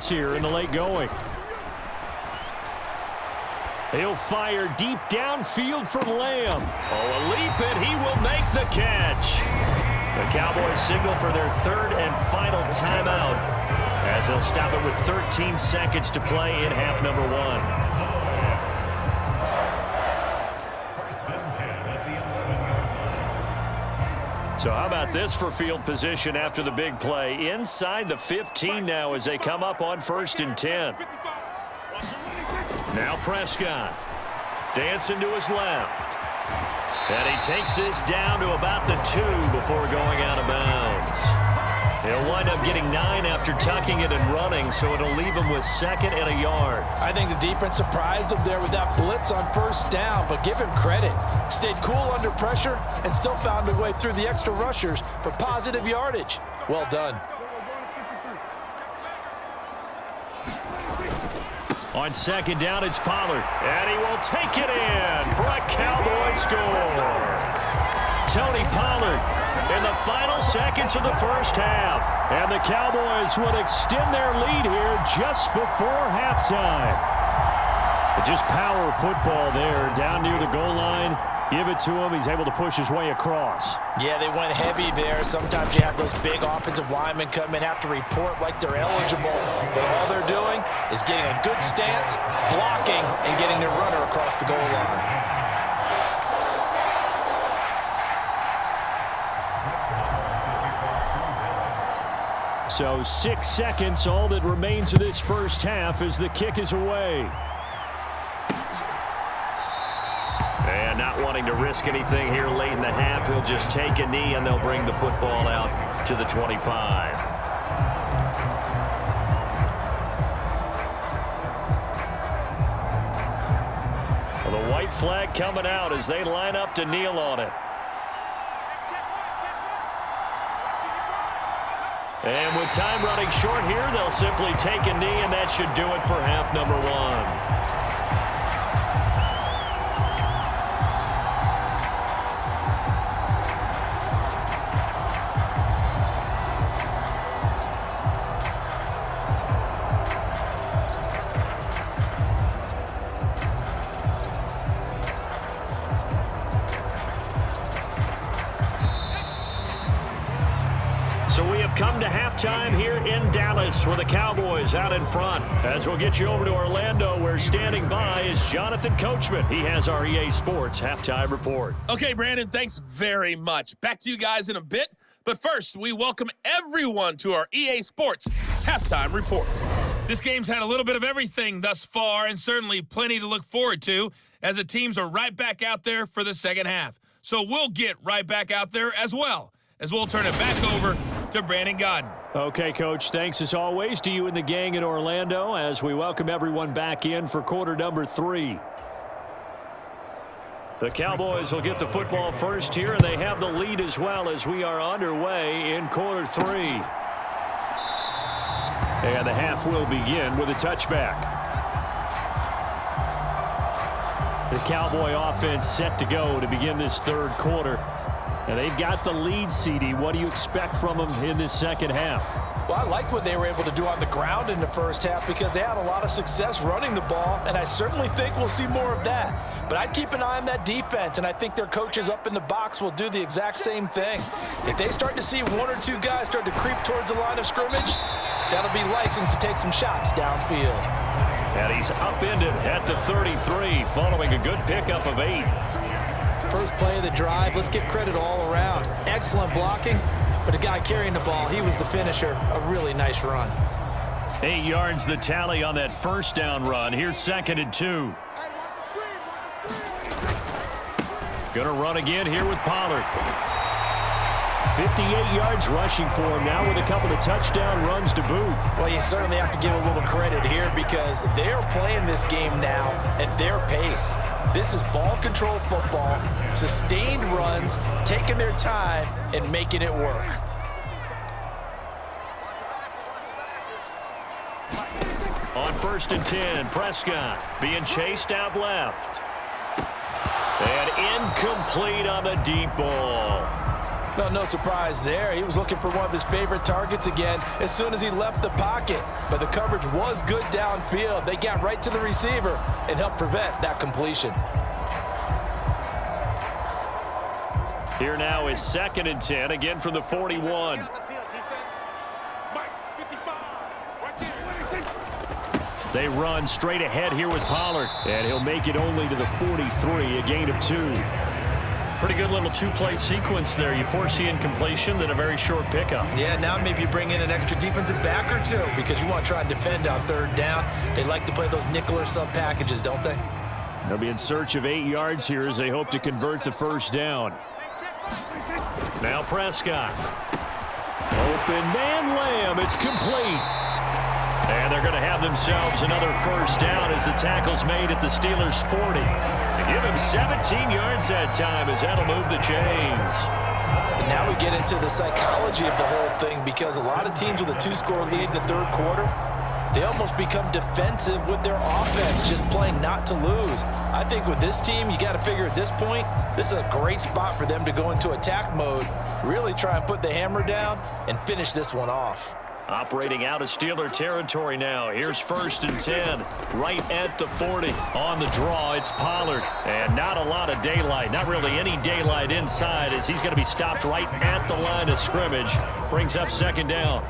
chance here in the late going. He'll fire deep downfield from Lamb. Oh, a leap, and he will make the catch. The Cowboys signal for their third and final timeout as they'll stop it with 13 seconds to play in half number one. So how about this for field position after the big play? Inside the 15 now as they come up on 1st and 10. Now Prescott dancing to his left. And he takes this down to about the 2 before going out of bounds. He'll wind up getting 9 after tucking it and running, so it'll leave him with 2nd and a yard. I think the defense surprised him there with that blitz on 1st down, but give him credit. Stayed cool under pressure and still found a way through the extra rushers for positive yardage. Well done. On 2nd down, it's Pollard, and he will take it in for a Cowboy score. Tony Pollard in the final seconds of the first half. And the Cowboys would extend their lead here just before halftime. Just power football there down near the goal line. Give it to him. He's able to push his way across. Yeah, they went heavy there. Sometimes you have those big offensive linemen come in, have to report like they're eligible. But all they're doing is getting a good stance, blocking, and getting their runner across the goal line. So 6 seconds, all that remains of this first half as the kick is away. And not wanting to risk anything here late in the half, he'll just take a knee and they'll bring the football out to the 25. Well, the white flag coming out as they line up to kneel on it. And with time running short here, they'll simply take a knee, and that should do it for half number one. Come to halftime here in Dallas with the Cowboys out in front. As we'll get you over to Orlando, where standing by is Jonathan Coachman. He has our EA Sports halftime report. Okay, Brandon, thanks very much. Back to you guys in a bit. But first, we welcome everyone to our EA Sports halftime report. This game's had a little bit of everything thus far, and certainly plenty to look forward to, as the teams are right back out there for the second half. So we'll get right back out there as well, as we'll turn it back over to Brandon Godden. Okay, Coach, thanks as always to you and the gang in Orlando as we welcome everyone back in for quarter number 3. The Cowboys will get the football first here, and they have the lead as well as we are underway in quarter 3. And the half will begin with a touchback. The Cowboy offense set to go to begin this third quarter. And they've got the lead, CD. What do you expect from them in this second half? Well, I like what they were able to do on the ground in the first half because they had a lot of success running the ball, and I certainly think we'll see more of that. But I'd keep an eye on that defense, and I think their coaches up in the box will do the exact same thing. If they start to see 1 or 2 guys start to creep towards the line of scrimmage, that'll be licensed to take some shots downfield. And he's upended at the 33 following a good pickup of 8. First play of the drive, let's give credit all around. Excellent blocking, but the guy carrying the ball, he was the finisher. A really nice run. 8 yards the tally on that first down run. Here's 2nd and 2. Gonna run again here with Pollard. 58 yards rushing for him now with a couple of touchdown runs to boot. Well, you certainly have to give a little credit here because they're playing this game now at their pace. This is ball control football, sustained runs, taking their time and making it work. On 1st and 10, Prescott being chased out left. And incomplete on the deep ball. No surprise there. He was looking for one of his favorite targets again as soon as he left the pocket. But the coverage was good downfield. They got right to the receiver and helped prevent that completion. Here now is 2nd and 10, again from the 41. They run straight ahead here with Pollard, and he'll make it only to the 43, a gain of 2. Pretty good little two-play sequence there. You force the incompletion, then a very short pickup. Yeah, now maybe you bring in an extra defensive back or two because you want to try and defend on 3rd down. They like to play those nickel or sub packages, don't they? They'll be in search of 8 yards here as they hope to convert the 1st down. Now Prescott. Open man Lamb. It's complete. And they're going to have themselves another 1st down as the tackle's made at the Steelers' 40. They give him 17 yards that time as that'll move the chains. Now we get into the psychology of the whole thing because a lot of teams with a 2-score lead in the 3rd quarter, they almost become defensive with their offense, just playing not to lose. I think with this team, you got to figure at this point, this is a great spot for them to go into attack mode, really try and put the hammer down and finish this one off. Operating out of Steeler territory now. Here's 1st and 10, right at the 40. On the draw, it's Pollard. And not a lot of daylight, not really any daylight inside as he's going to be stopped right at the line of scrimmage. Brings up 2nd down.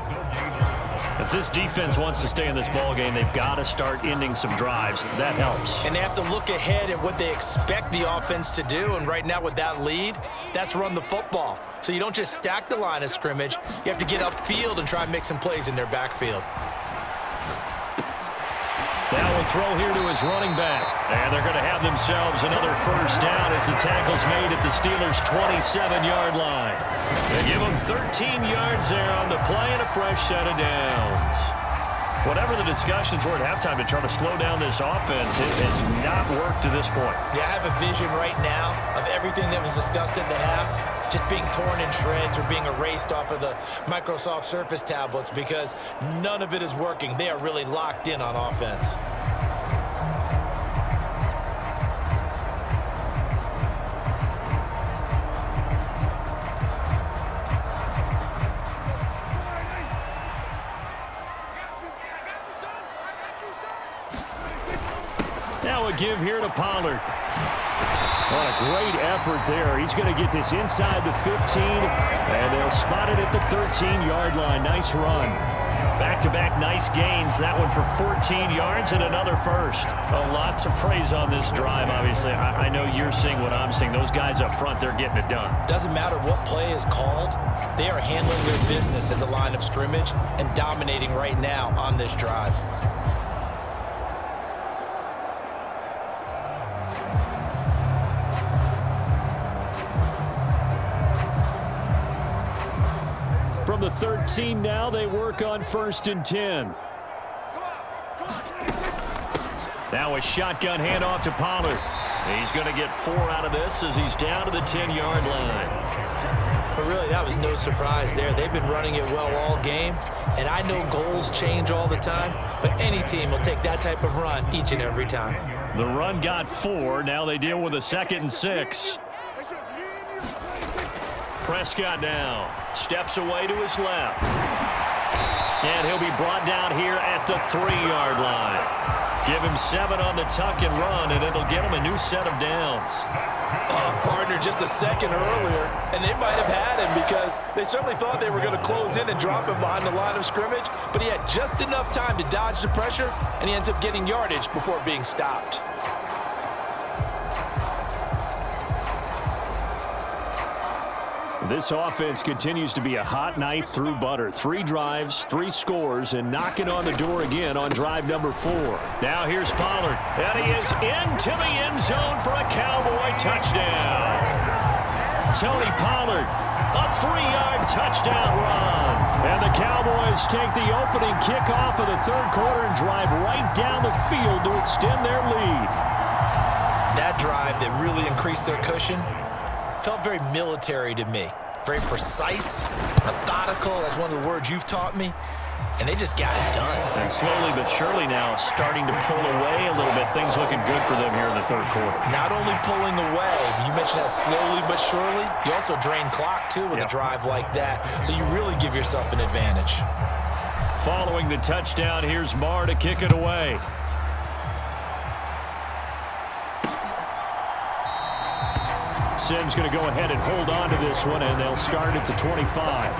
If this defense wants to stay in this ballgame, they've got to start ending some drives. That helps. And they have to look ahead at what they expect the offense to do. And right now with that lead, that's run the football. So you don't just stack the line of scrimmage. You have to get upfield and try and make some plays in their backfield. Now a throw here to his running back. And they're going to have themselves another 1st down as the tackle's made at the Steelers' 27-yard line. They give them 13 yards there on the play and a fresh set of downs. Whatever the discussions were at halftime to try to slow down this offense, it has not worked to this point. Yeah, I have a vision right now of everything that was discussed at the half just being torn in shreds or being erased off of the Microsoft Surface tablets because none of it is working. They are really locked in on offense. Now a give here to Pollard. What a great effort there. He's going to get this inside the 15, and they'll spot it at the 13-yard line. Nice run. Back-to-back nice gains. That one for 14 yards and another 1st. A lot to praise on this drive, obviously. I know you're seeing what I'm seeing. Those guys up front, they're getting it done. Doesn't matter what play is called. They are handling their business at the line of scrimmage and dominating right now on this drive. From the 13 now, they work on 1st and 10. Now a shotgun handoff to Pollard. He's going to get 4 out of this as he's down to the 10-yard line. But really, that was no surprise there. They've been running it well all game, and I know goals change all the time, but any team will take that type of run each and every time. The run got 4. Now they deal with a 2nd and 6. Prescott now steps away to his left. And he'll be brought down here at the 3-yard line. Give him 7 on the tuck and run, and it'll get him a new set of downs. Partner just a second earlier, and they might have had him because they certainly thought they were going to close in and drop him behind the line of scrimmage, but he had just enough time to dodge the pressure, and he ends up getting yardage before being stopped. This offense continues to be a hot knife through butter. 3 drives, 3 scores, and knocking on the door again on drive number 4. Now here's Pollard, and he is into the end zone for a Cowboy touchdown. Tony Pollard, a 3-yard touchdown run. And the Cowboys take the opening kickoff of the 3rd quarter and drive right down the field to extend their lead. That drive that really increased their cushion felt very military to me. Very precise, methodical, that's one of the words you've taught me. and they just got it done. And slowly but surely now starting to pull away a little bit. Things looking good for them here in the third quarter. Not only pulling away, you mentioned that slowly but surely, you also drain clock too with a drive like that. So you really give yourself an advantage. Following the touchdown, here's Marr to kick it away. Sims going to go ahead and hold on to this one, and they'll start at the 25.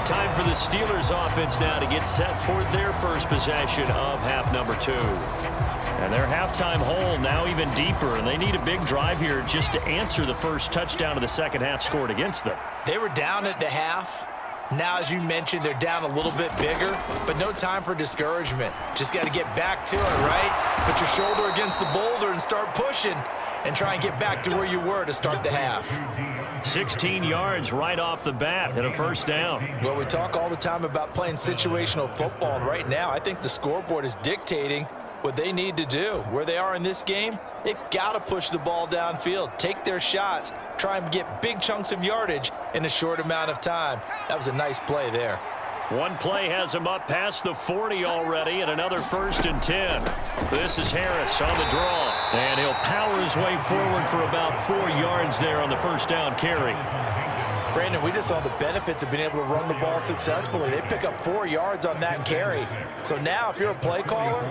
Time for the Steelers offense now to get set for their first possession of half number 2. And their halftime hole now even deeper, and they need a big drive here just to answer the first touchdown of the second half scored against them. They were down at the half. Now, as you mentioned, they're down a little bit bigger, but no time for discouragement. Just got to get back to it, right? Put your shoulder against the boulder and start pushing and try and get back to where you were to start the half. 16 yards right off the bat and a first down. Well, we talk all the time about playing situational football, and right now I think the scoreboard is dictating what they need to do. Where they are in this game, they've got to push the ball downfield, take their shots, try and get big chunks of yardage in a short amount of time. That was a nice play there. One play has him up past the 40 already, and another 1st and 10. This is Harris on the draw, and he'll power his way forward for about 4 yards there on the first down carry. Brandon, we just saw the benefits of being able to run the ball successfully. They pick up 4 yards on that carry. So now if you're a play caller,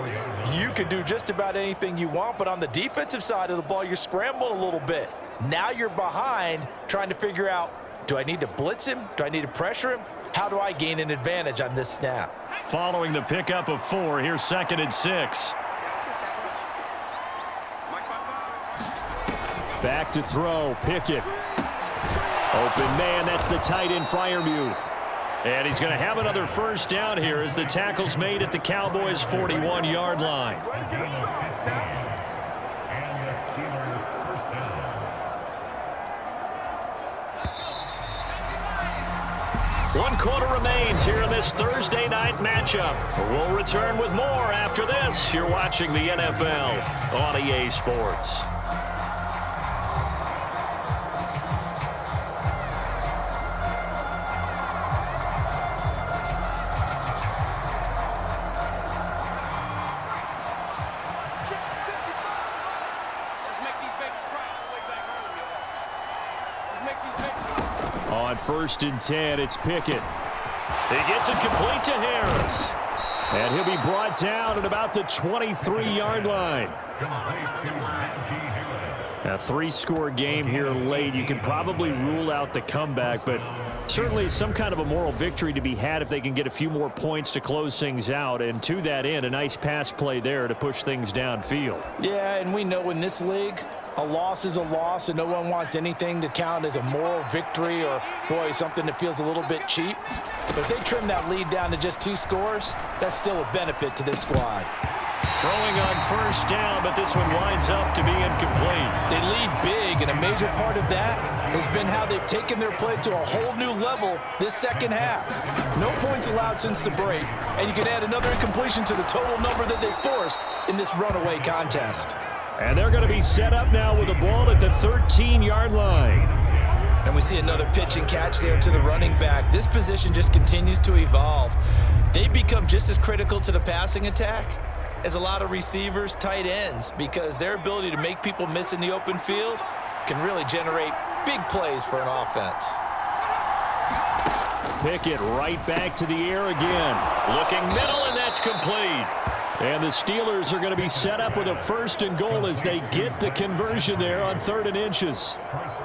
you can do just about anything you want, but on the defensive side of the ball, you're scrambling a little bit. Now you're behind trying to figure out, do I need to blitz him? Do I need to pressure him? How do I gain an advantage on this snap? Following the pickup of 4, here's 2nd and 6. Back to throw, Pickett. Open man, that's the tight end Freiermuth. And he's going to have another first down here as the tackle's made at the Cowboys' 41-yard line. 1 quarter remains here in this Thursday night matchup. We'll return with more after this. You're watching the NFL on EA Sports. On 1st and 10, it's Pickett. He gets it complete to Harris. And he'll be brought down at about the 23-yard line. A 3-score game here late. You can probably rule out the comeback, but certainly some kind of a moral victory to be had if they can get a few more points to close things out. And to that end, a nice pass play there to push things downfield. Yeah, and we know in this league, a loss is a loss, and no one wants anything to count as a moral victory or, boy, something that feels a little bit cheap. But if they trim that lead down to just 2 scores, that's still a benefit to this squad. Throwing on first down, but this one winds up to be incomplete. They lead big, and a major part of that has been how they've taken their play to a whole new level this second half. No points allowed since the break, and you can add another incompletion to the total number that they forced in this runaway contest. And they're going to be set up now with the ball at the 13-yard line. And we see another pitch and catch there to the running back. This position just continues to evolve. They become just as critical to the passing attack as a lot of receivers, tight ends, because their ability to make people miss in the open field can really generate big plays for an offense. Pickett right back to the air again. Looking middle, and that's complete. And the Steelers are going to be set up with a 1st and goal as they get the conversion there on 3rd and inches.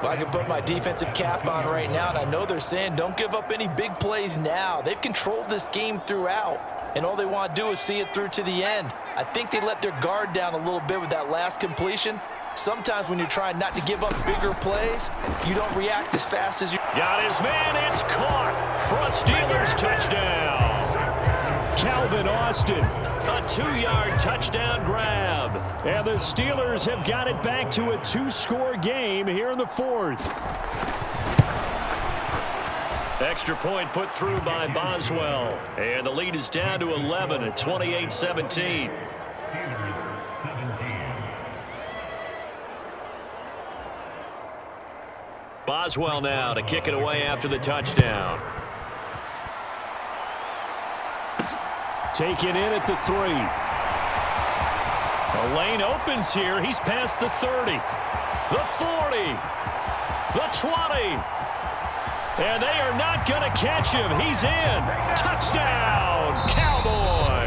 Well, I can put my defensive cap on right now, and I know they're saying don't give up any big plays now. They've controlled this game throughout, and all they want to do is see it through to the end. I think they let their guard down a little bit with that last completion. Sometimes when you're trying not to give up bigger plays, you don't react as fast as you... Got his man, it's caught for a Steelers touchdown. Calvin Austin, a 2-yard touchdown grab. And the Steelers have got it back to a 2-score game here in the 4th. Extra point put through by Boswell. And the lead is down to 11 at 28-17. Boswell now to kick it away after the touchdown. Taken in at the 3. The lane opens here. He's past the 30. The 40. The 20. And they are not going to catch him. He's in. Touchdown, Cowboys.